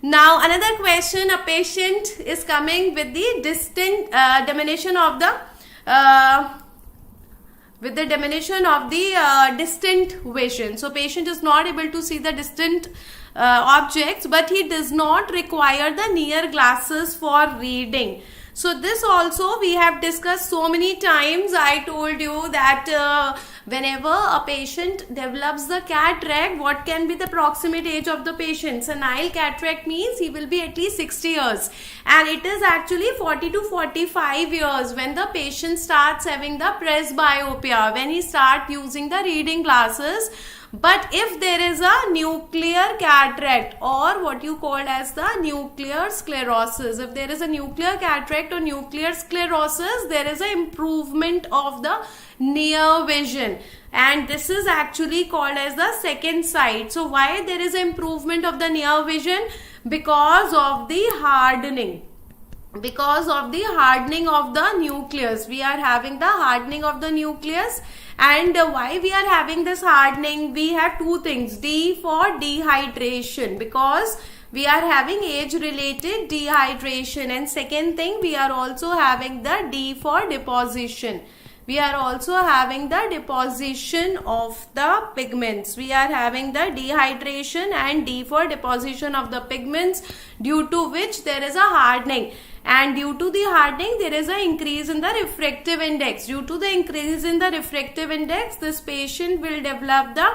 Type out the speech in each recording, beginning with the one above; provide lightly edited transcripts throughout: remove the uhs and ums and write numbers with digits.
Now another question, a patient is coming with the distant diminution of the distant vision. So patient is not able to see the distant objects, but he does not require the near glasses for reading. So this also we have discussed so many times. I told you that whenever a patient develops the cataract, what can be the approximate age of the patient? Senile cataract means he will be at least 60 years, and it is actually 40 to 45 years when the patient starts having the presbyopia, when he starts using the reading glasses. But if there is a nuclear cataract, or what you call as the nuclear sclerosis, if there is a nuclear cataract or nuclear sclerosis, there is an improvement of the near vision, and this is actually called as the second sight. So why there is an improvement of the near vision? Because of the hardening. Because of the hardening of the nucleus, we are having the hardening of the nucleus. And why we are having this hardening? We have two things. D for dehydration, because we are having age related dehydration, and second thing, we are also having the D for deposition. We are also having the deposition of the pigments. We are having the dehydration and D for deposition of the pigments, due to which there is a hardening. And due to the hardening, there is an increase in the refractive index. Due to the increase in the refractive index, this patient will develop the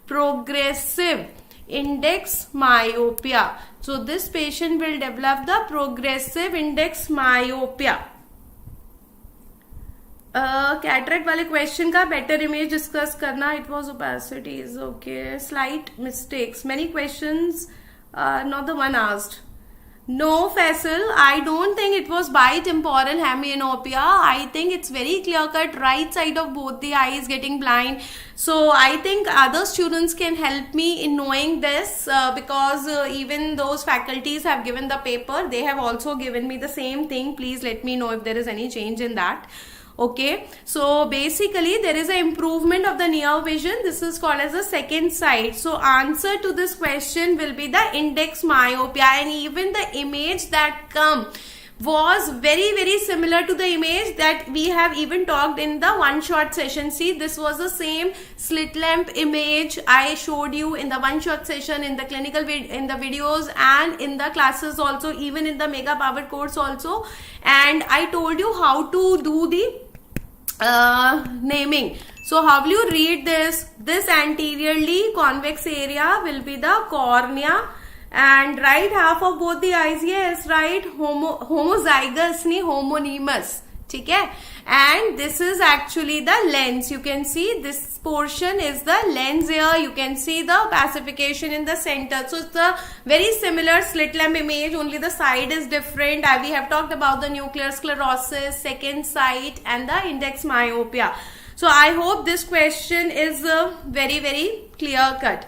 progressive index myopia. So this patient will develop the progressive index myopia. Cataract वाले question का better image discuss करना. It was opacities. Okay, slight mistakes. Many questions, not the one asked. No, Faisal, I don't think it was bitemporal hemianopia. I think it's very clear cut, right side of both the eyes getting blind. So I think other students can help me in knowing this, because even those faculties have given the paper, they have also given me the same thing. Please let me know if there is any change in that. Okay, so basically there is an improvement of the near vision. This is called as the second sight. So answer to this question will be the index myopia, and even the image that come was very similar to the image that we have even talked in the one shot session. See, this was the same slit lamp image I showed you in the one shot session, in the clinical in the videos, and in the classes also, even in the mega powered course also. And I told you how to do the naming. So how will you read this? This anteriorly convex area will be the cornea, and right half of both the eyes, yes, right, homozygous नहीं homonymous. ठीक है? And this is actually the lens. You can see this portion is the lens here. You can see the opacification in the center. So it's a very similar slit lamp image, only the side is different. We have talked about the nuclear sclerosis, second sight, and the index myopia. So I hope this question is very clear cut.